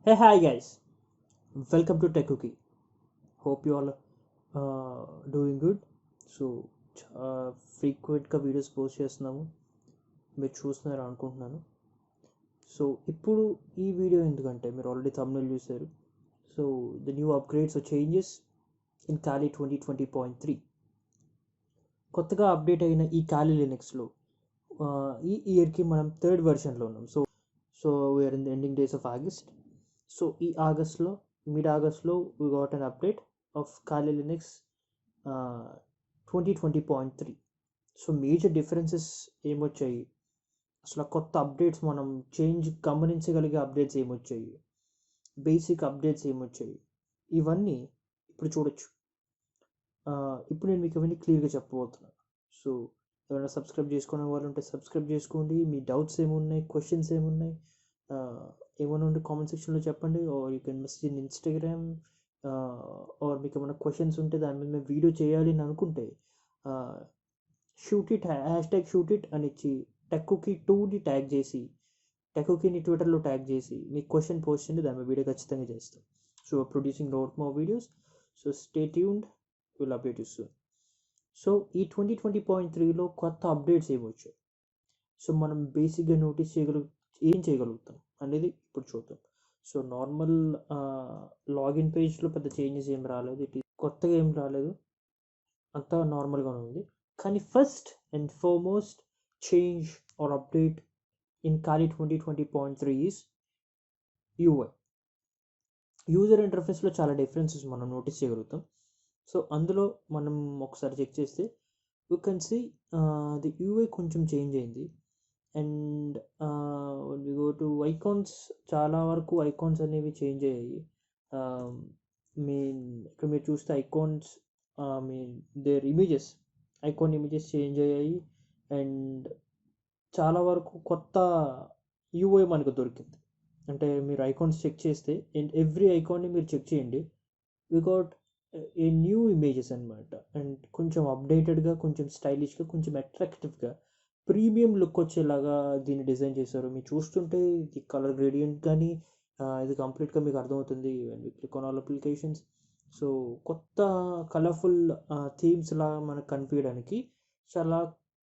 Hi guys, welcome to Tech Cookie. Hope you all doing good. So ఫ్రీక్వెంట్గా videos post చేస్తున్నాము, మీరు చూస్తున్నారు అనుకుంటున్నాను. సో ఇప్పుడు ఈ వీడియో ఎందుకంటే మీరు ఆల్రెడీ thumbnail చూశారు. So the new upgrades or changes in Kali 2020.3 కొత్తగా అప్డేట్ అయిన ఈ Kali లినక్స్లో ఈ ఇయర్కి మనం థర్డ్ వెర్షన్లో ఉన్నాం. So we are in the ending days of August. So ఈ ఆగస్ట్లో మిడ్ ఆగస్ట్లో we got an update of Kali Linux 2020.3. So major differences ఏమొచ్చాయి, అసలు కొత్త అప్డేట్స్ మనం గమనించగలిగే అప్డేట్స్ ఏమొచ్చాయి, బేసిక్ అప్డేట్స్ ఏమొచ్చాయి, ఇవన్నీ ఇప్పుడు చూడొచ్చు. ఇప్పుడు నేను మీకు అవన్నీ క్లియర్గా చెప్పబోతున్నాను. సో ఎవరైనా సబ్స్క్రైబ్ చేసుకునే వాళ్ళు ఉంటే సబ్స్క్రైబ్ చేసుకోండి. మీ డౌట్స్ ఏమున్నాయి, క్వశ్చన్స్ ఏమున్నాయి, ఏమైనా ఉంటే కామెంట్ సెక్షన్లో చెప్పండి. Or you can message in Instagram. Or మీకు ఏమైనా క్వశ్చన్స్ ఉంటే దాని మీద మేము వీడియో చేయాలి అని అనుకుంటే షూట్ ఇట్ #షూట్ ఇట్ అని ఇచ్చి టెక్కుకి2ని ట్యాగ్ చేసి టెక్కుకిని ట్విట్టర్లో ట్యాగ్ చేసి మీ క్వశ్చన్ పోస్ట్ చేయండి, దాని మీద వీడియో ఖచ్చితంగా చేస్తాం. So producing more videos. So stay tuned, will update you soon. So ఈ 2020.3లో కొత్త అప్డేట్స్ ఏమొచ్చాయి, సో మనం బేసిక్గా నోటీస్ ఏం చేయగలుగుతాం అనేది ఇప్పుడు చూద్దాం. సో నార్మల్ లాగిన్ పేజ్లో పెద్ద చేంజెస్ ఏం రాలేదు, కొత్తగా ఏం రాలేదు, అంతా నార్మల్గానే ఉంది. కానీ first and foremost change or update in Kali 2020.3 is UI. User ఇంటర్ఫేస్లో చాలా డిఫరెన్సెస్ మనం నోటీస్ చేయగలుగుతాం. సో అందులో మనం ఒకసారి చెక్ చేస్తే you can see the UI కొంచెం చేంజ్ అయింది. And we go to icons, చాలా వరకు ఐకాన్స్ అనేవి చేంజ్ అయ్యాయి. మీన్ ఇక్కడ మీరు చూస్తే icons mean their icon images change అయ్యాయి. అండ్ చాలా వరకు కొత్త UI మనకు దొరికింది. అంటే మీరు ఐకాన్స్ చెక్ చేస్తే అండ్ ఎవ్రీ ఐకాన్ని మీరు చెక్ చేయండి, we got a new images అనమాట. అండ్ కొంచెం అప్డేటెడ్గా, కొంచెం స్టైలిష్గా, కొంచెం అట్రాక్టివ్గా, ప్రీమియం లుక్ వచ్చేలాగా దీన్ని డిజైన్ చేశారు. మీరు చూస్తుంటే ఇది కలర్ గ్రేడియంట్ కానీ ఇది కంప్లీట్గా మీకు అర్థమవుతుంది click on all applications. So కొత్త కలర్ఫుల్ థీమ్స్ లాగా మనకు కనిపించడానికి చాలా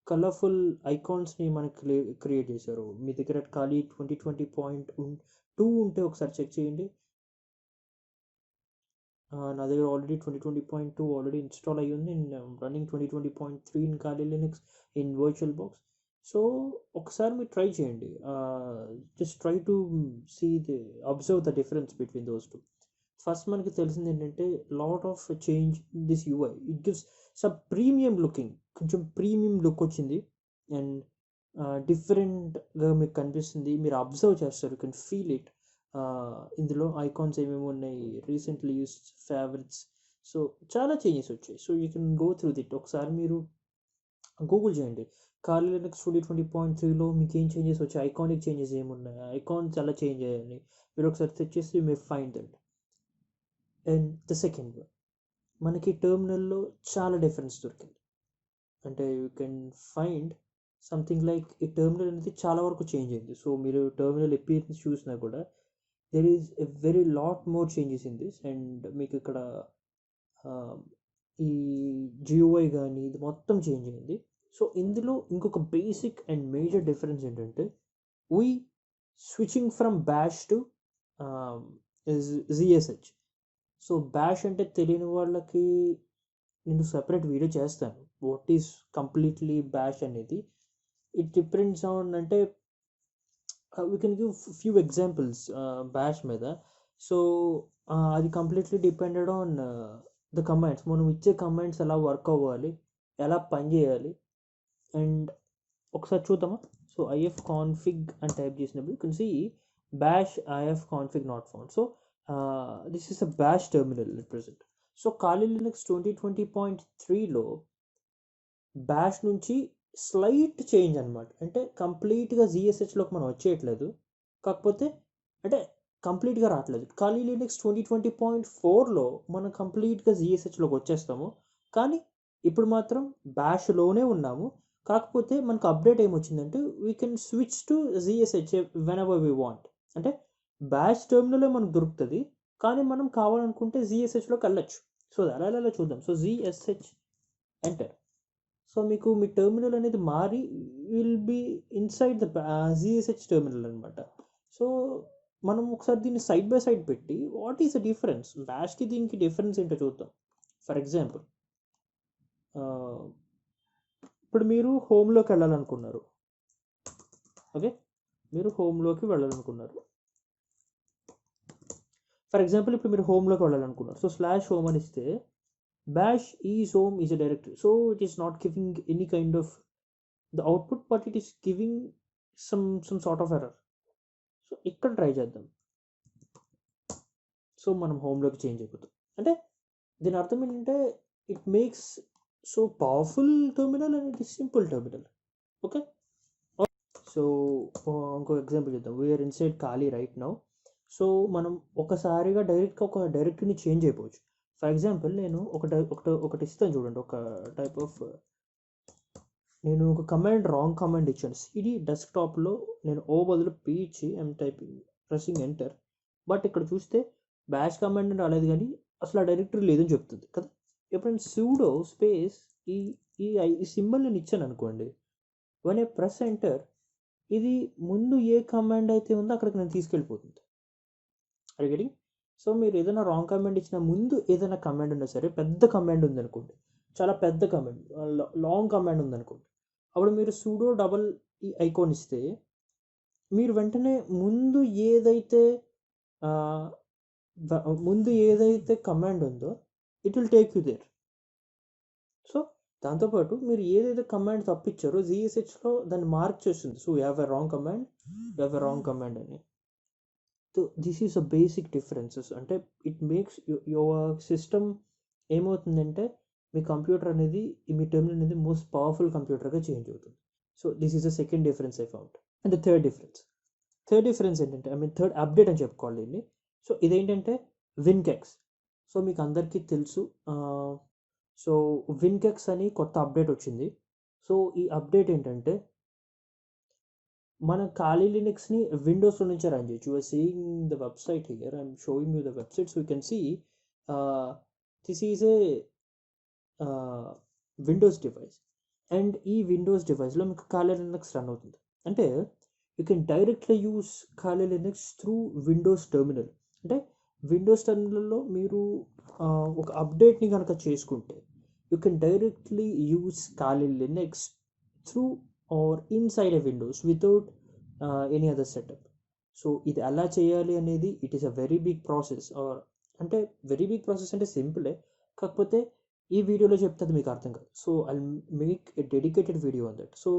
కలర్ఫుల్ ఐకాన్స్ని మనకి క్రియేట్ చేశారు. మీ దగ్గర Kali 2020.2 ఉంటే ఒకసారి చెక్ చేయండి. నా దగ్గర ఆల్రెడీ 2020.2 ఆల్రెడీ ఇన్స్టాల్ అయ్యి ఉంది. Running 2020.3 in Kali Linux in virtual box. So ఒకసారి మీరు ట్రై చేయండి. Just try to observe the difference between those two. First మనకి తెలిసింది ఏంటంటే lot of change this UI. It gives some premium looking, కొంచెం premium look వచ్చింది. And డిఫరెంట్గా మీకు కనిపిస్తుంది, మీరు అబ్జర్వ్ చేస్తారు, యూ కెన్ ఫీల్ ఇట్. ఇందులో ఐకాన్స్ ఏమేమి ఉన్నాయి, రీసెంట్లీ యూస్డ్ ఫేవరెట్స్, సో చాలా చేంజెస్ వచ్చాయి. So you can go through దిట్. ఒకసారి మీరు గూగుల్ చేయండి Kali Linux 2020.3లో మీకు ఏం చేంజెస్ వచ్చాయి, ఐకానిక్ చేంజెస్ ఏమున్నాయి, ఐకాన్స్ చాలా చేంజ్ అయ్యాయని మీరు ఒకసారి తెచ్చేసి you may find that. And the second one, మనకి టెర్మినల్లో చాలా డిఫరెన్స్ దొరికింది. అంటే you can find something like ఈ టెర్మినల్ అనేది చాలా వరకు చేంజ్ అయింది. సో మీరు టెర్మినల్ ఎపియరెన్స్ చూసినా కూడా there is a very lot more changes in this. And మీకు ఇక్కడ ఈ GUI కానీ ఇది మొత్తం చేంజ్ అయింది. సో ఇందులో ఇంకొక బేసిక్ అండ్ మేజర్ డిఫరెన్స్ ఏంటంటే we switching from bash to ZSH. So bash అంటే తెలియని వాళ్ళకి నేను సెపరేట్ వీడియో చేస్తాను, వాట్ ఈస్ కంప్లీట్లీ బ్యాష్ అనేది. ఇట్ డిపెండ్స్ ఆన్, అంటే we can give few examples bash మీద. సో అది completely depended on the commands, మనం ఇచ్చే కమాండ్స్ ఎలా వర్క్ అవ్వాలి, ఎలా పనిచేయాలి. అండ్ ఒకసారి చూద్దామా. సో IF config అని టైప్ చేసినప్పుడు you can see bash IF config not found. So this is a bash terminal at present. So Kali Linux 2020.3లో బ్యాష్ నుంచి స్లైట్ చేంజ్ అనమాట. అంటే కంప్లీట్గా ZSHలోకి మనం వచ్చేయట్లేదు, కాకపోతే అంటే కంప్లీట్గా రావట్లేదు. Kali Linux 2020.4లో మనం కంప్లీట్గా ZSHలోకి వచ్చేస్తాము, కానీ ఇప్పుడు మాత్రం బ్యాష్లోనే ఉన్నాము. కాకపోతే మనకు అప్డేట్ ఏమొచ్చిందంటే we can switch to ZSH whenever we want. అంటే బ్యాష్ టెర్మినలే మనకు దొరుకుతుంది, కానీ మనం కావాలనుకుంటే ZSHలోకి వెళ్ళచ్చు. సో అలా చూద్దాం. So ZSH enter. సో మీకు మీ టెర్మినల్ అనేది మారి will be inside the ZSH terminal అనమాట. సో మనం ఒకసారి దీన్ని సైడ్ బై సైడ్ పెట్టి వాట్ ఈస్ ద డిఫరెన్స్, బ్యాష్కి దీనికి డిఫరెన్స్ ఏంటో చూద్దాం. ఫర్ ఎగ్జాంపుల్, ఇప్పుడు మీరు హోమ్లోకి వెళ్ళాలనుకున్నారు. ఓకే, మీరు హోమ్లోకి వెళ్ళాలనుకున్నారు. ఫర్ ఎగ్జాంపుల్ ఇప్పుడు మీరు హోమ్లోకి వెళ్ళాలనుకున్నారు. సో /home అని ఇస్తే bash is home is a directory. So it is not giving any kind of the output, but it is giving some sort of error. So ఇక్కడ try చేద్దాం. So మనం హోమ్లోకి change అయిపోతాం. అంటే దీని అర్థం ఏంటంటే it makes so powerful terminal and it is simple terminal. Okay, so ఇంకో example చూద్దాం. వీఆర్ ఇన్సైడ్ ఖాళీ రైట్ నౌ. సో మనం ఒకసారిగా డైరెక్ట్గా ఒక డైరెక్టరీని చేంజ్ అయిపోవచ్చు. ఫర్ ఎగ్జాంపుల్ నేను ఒకటి ఇస్తాను చూడండి. ఒక టైప్ ఆఫ్ నేను ఒక కమాండ్ రాంగ్ కమాండ్ ఇచ్చాను. సిడి డెస్క్టాప్లో నేను ఓ బదులు పి ఇచ్చి I'm typing pressing enter. But ఇక్కడ చూస్తే బ్యాష్ కమాండ్ అని రాలేదు, కానీ అసలు ఆ డైరెక్టరీ లేదని చెప్తుంది కదా. ఎప్పుడైనా సూడో స్పేస్ ఈ ఈ సింబల్ నేను ఇచ్చాను అనుకోండి, వన్ ఏ ప్రెస్ ఎంటర్, ఇది ముందు ఏ కమాండ్ అయితే ఉందో అక్కడికి నేను తీసుకెళ్ళిపోతుంది. Are getting? సో మీరు ఏదైనా రాంగ్ కమాండ్ ఇచ్చిన ముందు ఏదైనా కమాండ్ ఉన్నా సరే, పెద్ద కమాండ్ ఉందనుకోండి, చాలా పెద్ద కమాండ్, లాంగ్ కమాండ్ ఉందనుకోండి, అప్పుడు మీరు సూడో డబల్ ఈ ఐకాన్ ఇస్తే మీరు వెంటనే ముందు ఏదైతే కమాండ్ ఉందో it will take you there. So దాంతోపాటు మీరు ఏదైతే కమాండ్ తప్పించారో ZSHలో దాన్ని మార్క్ చేస్తుంది. So you have a wrong command అని. So this is a basic differences. అంటే ఇట్ మేక్స్ యువర్ సిస్టమ్ ఏమవుతుందంటే మీ కంప్యూటర్ అనేది, మీ టెర్మినల్ అనేది మోస్ట్ పవర్ఫుల్ కంప్యూటర్గా చేంజ్ అవుతుంది. So this is the second difference I found. And the third difference ఏంటంటే, థర్డ్ అప్డేట్ అని చెప్పుకోవాలి దీన్ని. సో ఇదేంటంటే విన్కెక్స్. సో మీకు అందరికీ తెలుసు, సో విన్కెక్స్ అని కొత్త అప్డేట్ వచ్చింది. సో ఈ అప్డేట్ ఏంటంటే మన ఖాళీ లినక్స్ని విండోస్లో నుంచే రన్ చేయొచ్చు. You're seeing the website here, I'm showing you the website. So you can see this is a Windows device. And ఈ విండోస్ డివైస్లో మీకు ఖాళీ లినక్స్ రన్ అవుతుంది. అంటే you can directly use Kali Linux through Windows terminal. అంటే Windows టెర్మినల్లో మీరు ఒక అప్డేట్ని కనుక చేసుకుంటే you can directly use Kali Linux through or inside a Windows without any other setup. So ఇది ఎలా చేయాలి అనేది it is a very big process. అంటే వెరీ బిగ్ ప్రాసెస్ అంటే సింపులే, కాకపోతే ఈ వీడియోలో చెప్తే అది మీకు అర్థం కాదు. So I make a dedicated video on that. So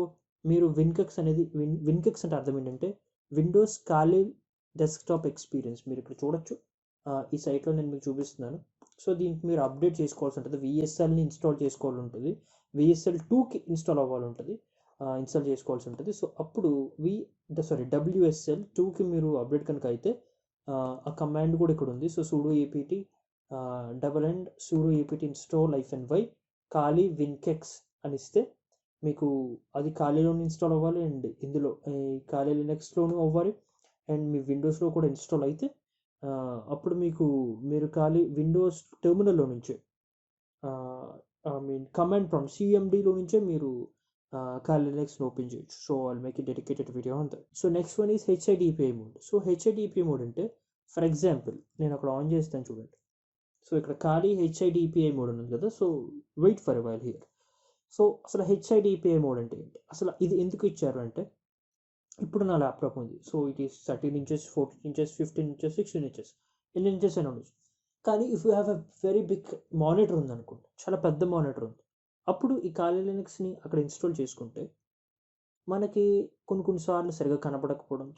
మీరు విన్కెక్స్ అనేది, విన్కెక్స్ అంటే అర్థం ఏంటంటే విండోస్ ఖాళీ డెస్క్టాప్ ఎక్స్పీరియన్స్. మీరు ఇక్కడ చూడొచ్చు, ఈ సైట్లో నేను మీకు చూపిస్తున్నాను. సో దీనికి మీరు అప్డేట్ చేసుకోవాల్సి ఉంటుంది, విఎస్ఎల్ని ఇన్స్టాల్ చేసుకోవాలి ఉంటుంది, విఎస్ఎల్ 2కి ఇన్స్టాల్ చేసుకోవాల్సి ఉంటుంది. సో అప్పుడు WSL 2కి మీరు అప్డేట్ కనుక అయితే ఆ కమాండ్ కూడా ఇక్కడ ఉంది. So sudo apt sudo apt install -y ఖాళీ విన్కెక్స్ అని ఇస్తే మీకు అది ఖాళీలోనే ఇన్స్టాల్ అవ్వాలి, అండ్ ఇందులో ఖాళీ లినక్స్లోనూ అవ్వాలి, అండ్ మీ విండోస్లో కూడా ఇన్స్టాల్ అయితే అప్పుడు మీరు ఖాళీ విండోస్ టెర్మినల్లో నుంచే కమాండ్ ప్రాంప్ట్ CMDలో నుంచే మీరు ఖాళీ లినక్స్ని ఓపెన్ చేయొచ్చు. So I'll make a dedicated video on that. So next one is HIDPI mode. So HIDPI mode అంటే, ఫర్ ఎగ్జాంపుల్ నేను అక్కడ ఆన్ చేస్తాను చూడండి. సో ఇక్కడ ఖాళీ HIDPI మోడ్ ఉంది కదా. So wait for a while here. So అసలు HIDPI మోడ్ అంటే ఏంటి, అసలు ఇది ఎందుకు ఇచ్చారు అంటే, ఇప్పుడు నా ల్యాప్టాప్ ఉంది. So it is 13 inches, 14 inches, 15 inches, 16 inches, ఎన్ని ఇంచెస్ అయినా ఉండొచ్చు. కానీ if you have a very big monitor ఉంది అనుకోండి, చాలా పెద్ద మానిటర్ ఉంది, అప్పుడు ఈ ఖాళీ లినక్స్ని అక్కడ ఇన్స్టాల్ చేసుకుంటే మనకి కొన్నిసార్లు సరిగా కనపడకపోవడం,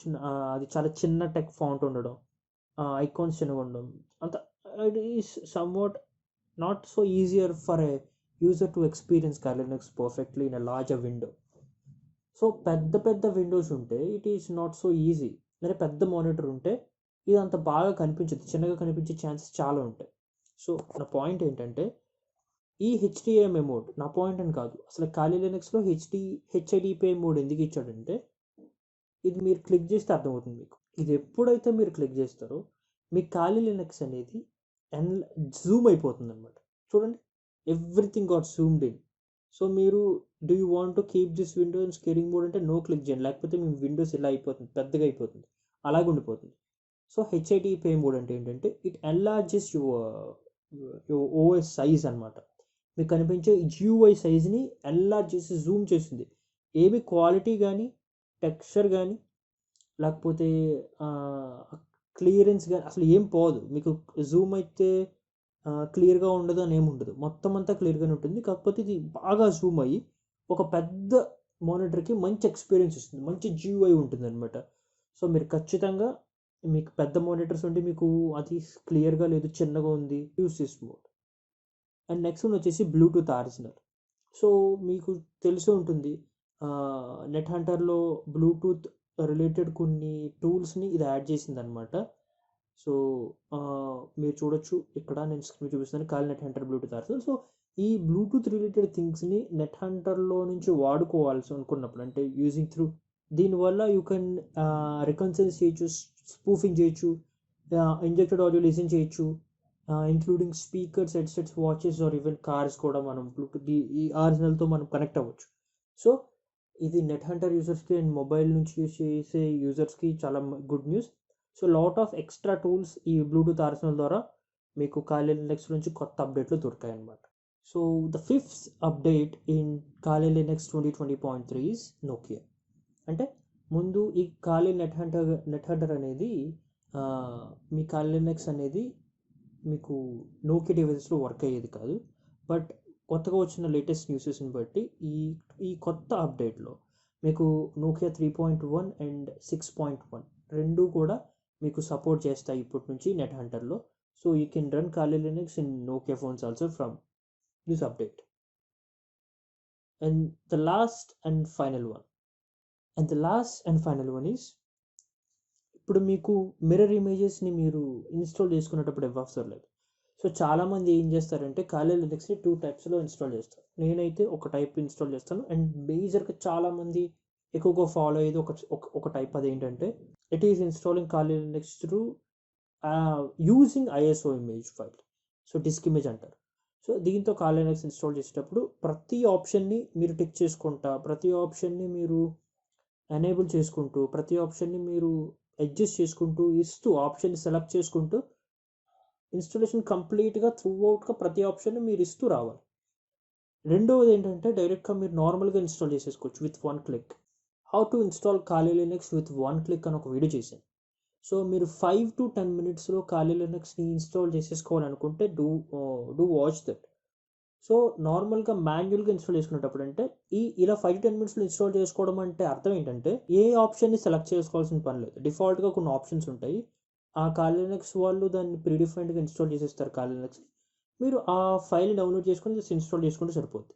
అది చాలా చిన్న టెక్ ఫాంట్ ఉండడం, ఐకాన్స్ చిన్నగా ఉండడం, అంత it is somewhat not so easier for a user to experience Kali Linux perfectly in a larger window. So పెద్ద విండోస్ ఉంటే it is not so easy. మరి పెద్ద మానిటర్ ఉంటే ఇది అంత బాగా కనిపించదు, చిన్నగా కనిపించే ఛాన్సెస్ చాలా ఉంటాయి. సో నా పాయింట్ ఏంటంటే, ఈ HDMI మోడ్, నా పాయింట్ అని కాదు, అసలు ఖాళీ లినక్స్లో HIDPI మోడ్ ఎందుకు ఇచ్చాడంటే, ఇది మీరు క్లిక్ చేస్తే అర్థమవుతుంది మీకు. ఇది ఎప్పుడైతే మీరు క్లిక్ చేస్తారో మీ ఖాళీ లినక్స్ అనేది జూమ్ అయిపోతుంది అనమాట. చూడండి, everything got zoomed in. So మీరు do you want to keep this window in scaling mode అంటే నో క్లిక్ చేయండి, లేకపోతే మీ విండోస్ ఇలా అయిపోతుంది, పెద్దగా అయిపోతుంది, అలాగే ఉండిపోతుంది. సో హెచ్ఐడిపి మోడ్ అంటే ఏంటంటే ఇట్ ఎన్లార్జెస్ యువర్ ఓఎస్ సైజ్ అనమాట. మీకు కనిపించే జియూఐ సైజ్ని ఎన్లార్జ్ చేసి జూమ్ చేస్తుంది. ఏమి క్వాలిటీ కానీ, టెక్స్చర్ కానీ, లేకపోతే క్లియరెన్స్ కానీ అసలు ఏం పోదు. మీకు జూమ్ అయితే క్లియర్గా ఉండదు అని ఏమి ఉండదు, మొత్తం అంతా క్లియర్గానే ఉంటుంది. కాకపోతే ఇది బాగా జూమ్ అయ్యి ఒక పెద్ద మానిటర్కి మంచి ఎక్స్పీరియన్స్ ఇస్తుంది, మంచి జియూఐ ఉంటుంది అనమాట. సో మీరు ఖచ్చితంగా మీకు పెద్ద మానిటర్స్ ఉంటే మీకు అది క్లియర్గా లేదు, చిన్నగా ఉంది, use this mode. And next one వచ్చేసి బ్లూటూత్ ఆరిజినల్. సో మీకు తెలిసి ఉంటుంది, నెట్ హంటర్లో బ్లూటూత్ రిలేటెడ్ కొన్ని టూల్స్ని ఇది యాడ్ చేసింది అనమాట. సో మీరు చూడొచ్చు ఇక్కడ, నేను స్క్రీన్ చూపిస్తాను, Kali NetHunter Bluetooth original. So ఈ బ్లూటూత్ రిలేటెడ్ థింగ్స్ని నెట్ హంటర్లో నుంచి వాడుకోవాల్సి అనుకున్నప్పుడు, అంటే యూజింగ్ త్రూ, దీనివల్ల యూ కెన్ రికన్సైల్ చేయొచ్చు, స్పూఫింగ్ చేయొచ్చు, ఇంజెక్టెడ్ ఆడియో లిసన్ చేయొచ్చు, including speakers, headsets, watches or even cars కూడా మనం బ్లూటూత్ ఈ ఆరిజినల్తో మనం కనెక్ట్ అవ్వచ్చు. సో ఇది నెట్ హంటర్ యూజర్స్కి అండ్ మొబైల్ నుంచి యూజ్ చేసే యూజర్స్కి చాలా good news. So lot of extra tools ఈ బ్లూటూత్ ఆరిజినల్ ద్వారా మీకు కాలీ లినక్స్ నుంచి కొత్త అప్డేట్లు దొరికాయి అన్నమాట. So the fifth update in కాలీ లినక్స్ 2020.3 ఈజ్ నోకియా. అంటే ముందు ఈ కాలీ నెట్ హంటర్ అనేది మీ కాలీ లినక్స్ అనేది మీకు నోకియా డివైసెస్లో వర్క్ అయ్యేది కాదు. బట్ కొత్తగా వచ్చిన లేటెస్ట్ న్యూసెస్ని బట్టి ఈ కొత్త అప్డేట్లో మీకు నోకియా 3.1 అండ్ 6.1 రెండు కూడా మీకు సపోర్ట్ చేస్తాయి ఇప్పటి నుంచి నెట్ హంటర్లో. So you can run Kali Linux in Nokia phones also from this update. And the last and final one is, ఇప్పుడు మీకు మిర్రర్ ఇమేజెస్ని మీరు ఇన్స్టాల్ చేసుకునేటప్పుడు అవసరం లేదు. సో చాలామంది ఏం చేస్తారంటే కాలీ లినక్స్ని 2 టైప్స్లో ఇన్స్టాల్ చేస్తారు. నేనైతే ఒక టైప్ ఇన్స్టాల్ చేస్తాను, అండ్ మేజర్గా చాలామంది ఎక్కువగా ఫాలో అయ్యేది ఒక టైప్. అదేంటంటే it is installing Kali Linux through using ISO image file, so disk image అంటారు. సో దీంతో కాలీ లినక్స్ ఇన్స్టాల్ చేసేటప్పుడు ప్రతి ఆప్షన్ని మీరు టిక్ చేసుకుంటా, ప్రతి ఆప్షన్ని మీరు ఎనేబుల్ చేసుకుంటూ, ప్రతి ఆప్షన్ని మీరు అడ్జస్ట్ చేసుకుంటూ ఇస్తూ, ఆప్షన్ సెలెక్ట్ చేసుకుంటూ ఇన్స్టాలేషన్ కంప్లీట్గా త్రూ అవుట్గా ప్రతి ఆప్షన్ని మీరు ఇస్తూ రావాలి. రెండవది ఏంటంటే డైరెక్ట్గా మీరు నార్మల్గా ఇన్స్టాల్ చేసేసుకోవచ్చు with 1 click. How to install కాలీ లినక్స్ విత్ 1 క్లిక్ అని ఒక వీడియో చేశాను. సో మీరు 5 to 10 మినిట్స్లో కాలీ లినక్స్ని ఇన్స్టాల్ చేసేసుకోవాలనుకుంటే డూ వాచ్ దట్. సో నార్మల్గా మాన్యువల్గా ఇన్స్టాల్ చేసుకునేటప్పుడు అంటే ఇలా 5 to 10 మినిట్స్లో ఇన్స్టాల్ చేసుకోవడం అంటే అర్థం ఏంటంటే ఏ ఆప్షన్ని సెలెక్ట్ చేసుకోవాల్సిన పని లేదు. డిఫాల్ట్గా కొన్ని ఆప్షన్స్ ఉంటాయి, ఆ కాలీ లినక్స్ వాళ్ళు దాన్ని ప్రీడిఫైన్డ్గా ఇన్స్టాల్ చేసేస్తారు కాలీ లినక్స్. మీరు ఆ ఫైల్ని డౌన్లోడ్ చేసుకొని జస్ట్ ఇన్స్టాల్ చేసుకుంటే సరిపోద్ది,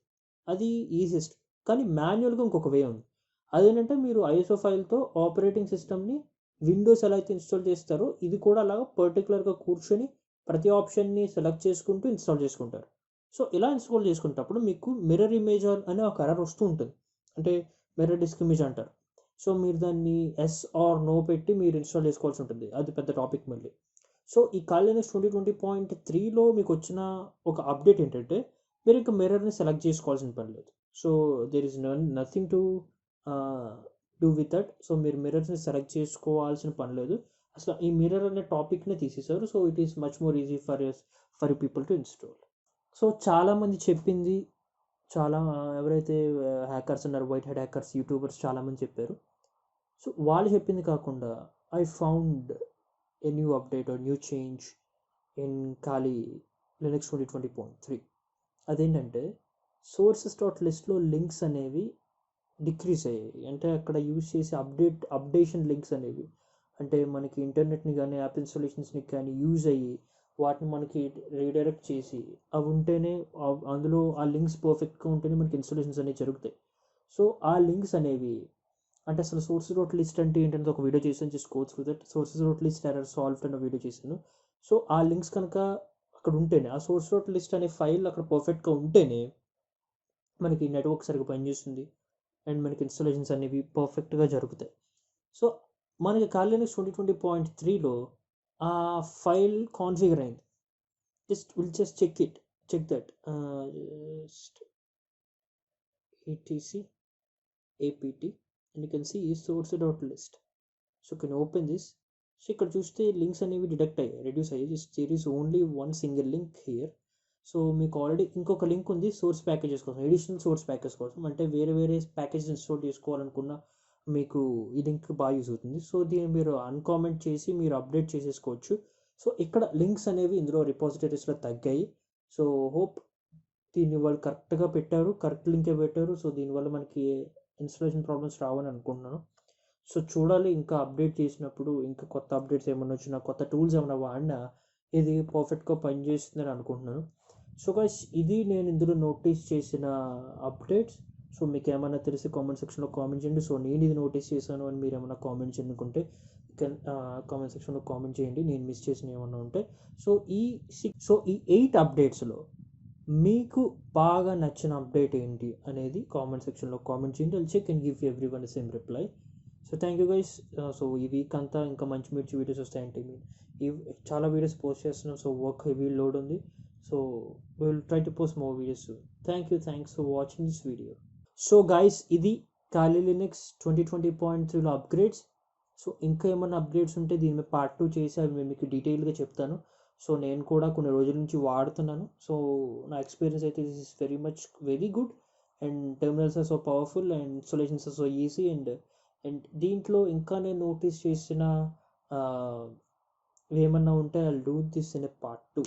అది ఈజియెస్ట్. కానీ మాన్యువల్గా ఇంకొక వే ఉంది. అదేంటంటే మీరు ఐఎస్ఓ ఫైల్తో ఆపరేటింగ్ సిస్టమ్ని విండోస్ ఎలా అయితే ఇన్స్టాల్ చేస్తారో ఇది కూడా అలాగా పర్టికులర్గా కూర్చొని ప్రతి ఆప్షన్ని సెలెక్ట్ చేసుకుంటూ ఇన్స్టాల్ చేసుకుంటారు. సో ఇలా ఇన్స్టాల్ చేసుకునేటప్పుడు మీకు మిర్రర్ ఇమేజ్ అనే ఒక ఎర్రర్ వస్తూ ఉంటుంది, అంటే మిర్రర్ డిస్క్ ఇమేజ్ అంటారు. సో మీరు దాన్ని ఎస్ ఆర్ నో పెట్టి మీరు ఇన్స్టాల్ చేసుకోవాల్సి ఉంటుంది, అది పెద్ద టాపిక్ మళ్ళీ. సో ఈ కాలీ లినక్స్ 2020.3లో మీకు వచ్చిన ఒక అప్డేట్ ఏంటంటే మీరు ఇంకా మిర్రర్ని సెలెక్ట్ చేసుకోవాల్సిన పని లేదు. So there is nothing to do with that. So మీరు మిర్రర్స్ని సెలెక్ట్ చేసుకోవాల్సిన పని లేదు, అసలు ఈ మిర్రర్ అనే టాపిక్నే తీసేశారు. So it is much more easy for people to install. So చాలామంది చెప్పింది, చాలా ఎవరైతే హ్యాకర్స్ ఉన్నారు, వైట్ హెడ్ హ్యాకర్స్, యూట్యూబర్స్ చాలామంది చెప్పారు. సో వాళ్ళు చెప్పింది కాకుండా I found a new update are new change in కాలీ లినక్స్ 2020.3. అదేంటంటే సోర్సెస్ డాట్ లిస్ట్లో లింక్స్ అనేవి డిక్రీజ్ అయ్యాయి. అంటే అక్కడ యూజ్ చేసే అప్డేషన్ లింక్స్ అనేవి, అంటే మనకి ఇంటర్నెట్ని కానీ యాప్ ఇన్స్టాలేషన్స్ని కానీ యూజ్ అయ్యి వాటిని మనకి రీడైరెక్ట్ చేసి అవి ఉంటేనే అందులో ఆ లింక్స్ పర్ఫెక్ట్గా ఉంటేనే మనకి ఇన్స్టాలేషన్స్ అనేవి జరుగుతాయి. సో ఆ లింక్స్ అనేవి, అంటే అసలు సోర్సెస్ డాట్ లిస్ట్ అంటే ఏంటంటే ఒక వీడియో చేశాను, just go through that. Sources dot list error solved అనే వీడియో చేశాను. సో ఆ లింక్స్ కనుక అక్కడ ఉంటేనే, ఆ సోర్స్ డాట్ లిస్ట్ అనే ఫైల్ అక్కడ పర్ఫెక్ట్గా ఉంటేనే మనకి నెట్వర్క్ సరిగ్గా పనిచేస్తుంది అండ్ మనకి ఇన్స్టాలేషన్స్ అనేవి పర్ఫెక్ట్గా జరుగుతాయి. సో మనకి Kali Linux 2020.3లో ఆ ఫైల్ కాన్ఫిగర్ అయింది. Just check that. Just etc apt, and you can see source.list. So you can open this. So ఇక్కడ చూస్తే లింక్స్ అనేవి డిడక్ట్ అయ్యాయి, రెడ్యూస్ అయ్యాయి. Just there is only one single link here. So మీకు already ఇంకొక link ఉంది source packages కోసం, additional source package కోసం. అంటే వేరే ప్యాకేజెస్ ఇన్స్టాల్ చేసుకోవాలనుకున్న మీకు ఈ లింక్ బాగా యూజ్ అవుతుంది. సో దీన్ని మీరు అన్కామెంట్ చేసి మీరు అప్డేట్ చేసేసుకోవచ్చు. సో ఇక్కడ లింక్స్ అనేవి ఇందులో రిపాజిటరీస్లో తగ్గాయి. సో హోప్ దీన్ని వాళ్ళు కరెక్ట్గా పెట్టారు, కరెక్ట్ లింకే పెట్టారు. సో దీనివల్ల మనకి ఇన్స్టాలేషన్ ప్రాబ్లమ్స్ రావని అనుకుంటున్నాను. సో చూడాలి, ఇంకా అప్డేట్ చేసినప్పుడు ఇంకా కొత్త అప్డేట్స్ ఏమైనా వచ్చినా, కొత్త టూల్స్ ఏమైనా వాడినా ఇది పర్ఫెక్ట్గా పనిచేస్తుందని అనుకుంటున్నాను. సో గైస్, ఇది నేను ఇందులో నోటీస్ చేసిన అప్డేట్స్. సో మీకు ఏమైనా తెలిసి కామెంట్ సెక్షన్లో కామెంట్ చేయండి. సో నేను ఇది నోటీస్ చేశాను అని మీరు ఏమైనా కామెంట్ చేయనుకుంటే కామెంట్ సెక్షన్లో కామెంట్ చేయండి, నేను మిస్ చేసిన ఏమన్నా ఉంటే. సో ఈ 8 అప్డేట్స్లో మీకు బాగా నచ్చిన అప్డేట్ ఏంటి అనేది కామెంట్ సెక్షన్లో కామెంట్ చేయండి. I'll check and give everyone the same reply. So thank you guys. So ఈ వీక్ అంతా ఇంకా మంచి వీడియోస్ వస్తాయంటే చాలా వీడియోస్ పోస్ట్ చేస్తున్నాం. సో వర్క్ హెవీ లోడ్ ఉంది. So will try to post more videos. Thanks for watching this video. So guys, ఇది Kali Linux 2020.3లో అప్గ్రేడ్స్. సో ఇంకా ఏమైనా అప్డేట్స్ ఉంటే దీని మీద పార్ట్ 2 చేసి అవి మేము మీకు డీటెయిల్గా చెప్తాను. సో నేను కూడా కొన్ని రోజుల నుంచి వాడుతున్నాను. సో నా ఎక్స్పీరియన్స్ అయితే this is very good, and terminals are so powerful, and installations are so easy. And దీంట్లో ఇంకా నేను నోటీస్ చేసిన ఏమన్నా ఉంటే I will do this in a part 2.